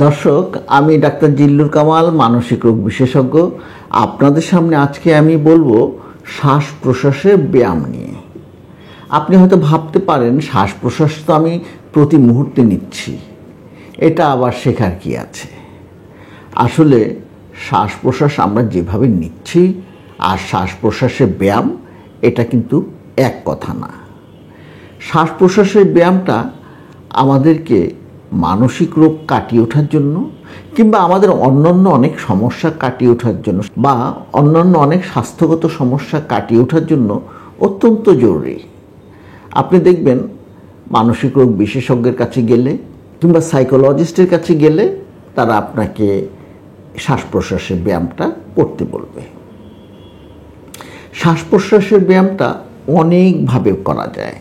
দর্শক, আমি ডাক্তার জিল্লুর কামাল, মানসিক রোগ বিশেষজ্ঞ। আপনাদের সামনে আজকে আমি বলবো শ্বাস প্রশ্বাসের ব্যায়াম নিয়ে। আপনি হয়তো ভাবতে পারেন শ্বাস প্রশ্বাস তো আমি প্রতি মুহূর্তে নিচ্ছি, এটা আবার শেখার কি আছে। আসলে শ্বাস প্রশ্বাস আমরা যেভাবে নিচ্ছি আর শ্বাস প্রশ্বাসের ব্যায়াম এটা কিন্তু এক কথা না। শ্বাস প্রশ্বাসের ব্যায়ামটা আমাদেরকে মানসিক রোগ কাটিয়ে ওঠার জন্য কিংবা আমাদের অন্যান্য অনেক সমস্যা কাটিয়ে ওঠার জন্য বা অন্যান্য অনেক স্বাস্থ্যগত সমস্যা কাটিয়ে ওঠার জন্য অত্যন্ত জরুরি। আপনি দেখবেন মানসিক রোগ বিশেষজ্ঞের কাছে গেলে কিংবা সাইকোলজিস্টের কাছে গেলে তারা আপনাকে শ্বাস প্রশ্বাসের ব্যায়ামটা করতে বলবে। শ্বাস প্রশ্বাসের ব্যায়ামটা অনেকভাবে করা যায়।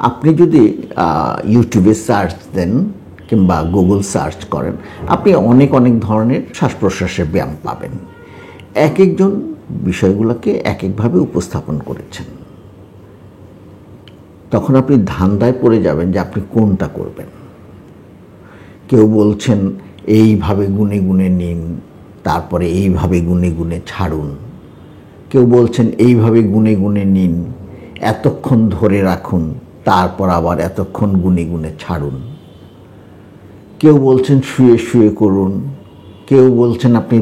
আপনি যদি ইউটিউবে সার্চ দেন কিংবা গুগল সার্চ করেন, আপনি অনেক ধরনের শ্বাস প্রশ্বাসের ব্যায়াম পাবেন। এক একজন বিষয়গুলোকে এক একভাবে উপস্থাপন করেছেন। তখন আপনি ধান্দায় পড়ে যাবেন যে আপনি কোনটা করবেন। কেউ বলছেন এইভাবে গুনে গুনে নিন, তারপরে এইভাবে গুনে গুনে ছাড়ুন। কেউ বলছেন এইভাবে গুনে গুনে নিন, এতক্ষণ ধরে রাখুন, তারপর আবার এতক্ষণ গুনে গুনে ছাড়ুন। কেউ বলছেন শুয়ে শুয়ে করুন, কেউ বলছেন আপনি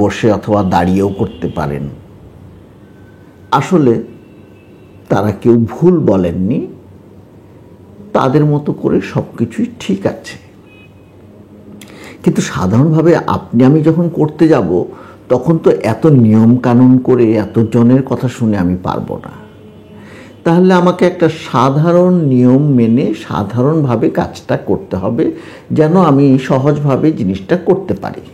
বসে অথবা দাঁড়িয়েও করতে পারেন। আসলে তারা কেউ ভুল বলেননি, তাদের মতো করে সব কিছুই ঠিক আছে। কিন্তু সাধারণভাবে আপনি আমি যখন করতে যাব তখন তো এত নিয়ম কানুন করে এত জনের কথা শুনে আমি পারবো না। তাহলে আমাকে একটা সাধারণ নিয়ম মেনে সাধারণভাবে কাজটা করতে হবে, যেন আমি সহজভাবে জিনিসটা করতে পারি।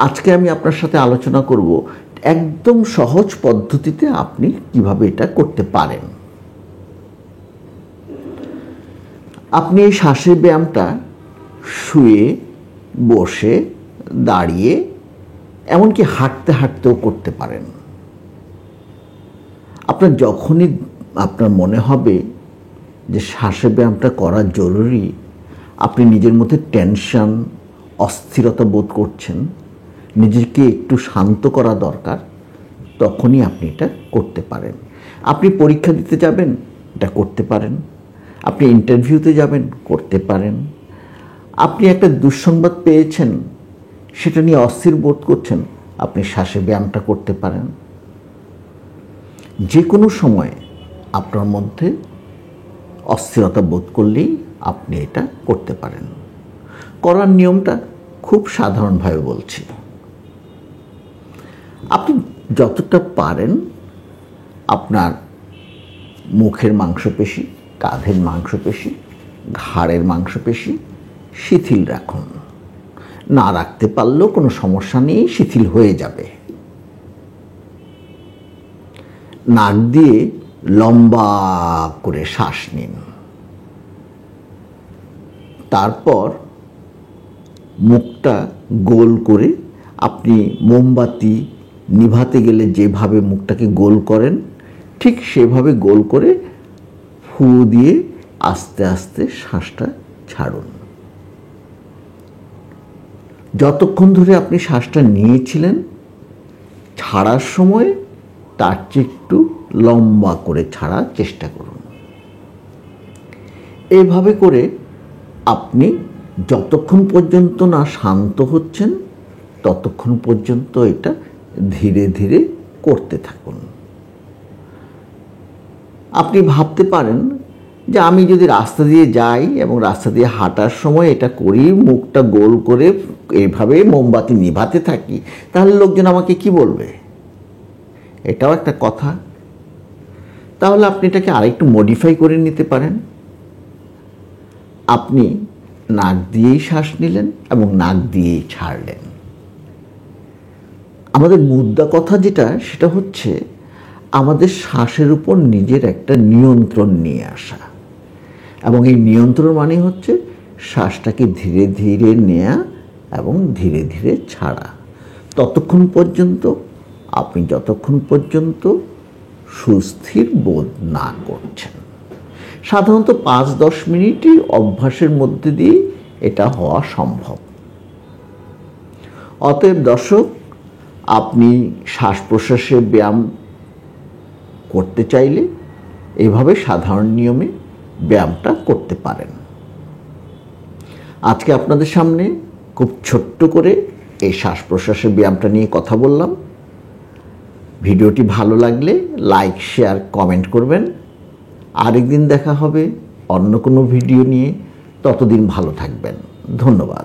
আজকে আমি আপনার সাথে আলোচনা করব একদম সহজ পদ্ধতিতে আপনি কিভাবে এটা করতে পারেন। আপনি এই শ্বাসের ব্যায়ামটা শুয়ে, বসে, দাঁড়িয়ে, এমনকি হাঁটতে হাঁটতেও করতে পারেন। আপনার যখনই আপনার মনে হবে যে শ্বাসের ব্যায়ামটা করা জরুরি, আপনি নিজের মধ্যে টেনশন, অস্থিরতা বোধ করছেন, নিজেকে একটু শান্ত করা দরকার, তখনই আপনি এটা করতে পারেন। আপনি পরীক্ষা দিতে যাবেন, এটা করতে পারেন। আপনি ইন্টারভিউতে যাবেন, করতে পারেন। আপনি একটা দুঃসংবাদ পেয়েছেন, সেটা নিয়ে অস্থির বোধ করছেন, আপনি শ্বাসের ব্যায়ামটা করতে পারেন। যে কোনো সময় আপনার মধ্যে অস্থিরতা বোধ করলেই আপনি এটা করতে পারেন। করার নিয়মটা খুব সাধারণভাবে বলছি। আপনি যতটা পারেন আপনার মুখের মাংসপেশি, কাঁধের মাংসপেশি, ঘাড়ের মাংসপেশি শিথিল রাখুন। না রাখতে পারলেও কোনো সমস্যা নেই, শিথিল হয়ে যাবে। নাক দিয়ে লম্বা করে শ্বাস নিন। তারপর মুখটা গোল করে, আপনি মোমবাতি নিভাতে গেলে যেভাবে মুখটাকে গোল করেন, ঠিক সেভাবে গোল করে ফু দিয়ে আস্তে আস্তে শ্বাসটা ছাড়ুন। যতক্ষণ ধরে আপনি শ্বাসটা নিয়েছিলেন, ছাড়ার সময় তার চেয়ে একটু লম্বা করে ছাড়ার চেষ্টা করুন। এভাবে করে আপনি যতক্ষণ পর্যন্ত না শান্ত হচ্ছেন, ততক্ষণ পর্যন্ত এটা ধীরে ধীরে করতে থাকুন। আপনি ভাবতে পারেন যে আমি যদি রাস্তা দিয়ে যাই এবং রাস্তা দিয়ে হাঁটার সময় এটা করি, মুখটা গোল করে এভাবে মোমবাতি নিভাতে থাকি, তাহলে লোকজন আমাকে কি বলবে? এটাও একটা কথা। তাহলে আপনি এটাকে আরেকটু মডিফাই করে নিতে পারেন। আপনি নাক দিয়েই শ্বাস নিলেন এবং নাক দিয়েই ছাড়লেন। আমাদের মুদ্রা কথা যেটা, সেটা হচ্ছে আমাদের শ্বাসের উপর নিজের একটা নিয়ন্ত্রণ নিয়ে আসা। এবং এই নিয়ন্ত্রণ মানে হচ্ছে শ্বাসটাকে ধীরে ধীরে নেয়া এবং ধীরে ধীরে ছাড়া, ততক্ষণ পর্যন্ত আপনি যতক্ষণ পর্যন্ত সুস্থির বোধ না করছেন। সাধারণত 5-10 মিনিটই অভ্যাসের মধ্যে দিয়ে এটা হওয়া সম্ভব। অতএব দর্শক, আপনি শ্বাস প্রশ্বাসের ব্যায়াম করতে চাইলে এইভাবে সাধারণ নিয়মে ব্যায়ামটা করতে পারেন। আজকে আপনাদের সামনে খুব ছোট্ট করে এই শ্বাস প্রশ্বাসের ব্যায়ামটা নিয়ে কথা বললাম। ভিডিওটি ভালো লাগলে লাইক, শেয়ার, কমেন্ট করবেন। আরেকদিন দেখা হবে অন্য কোনো ভিডিও নিয়ে। ততদিন ভালো থাকবেন। ধন্যবাদ।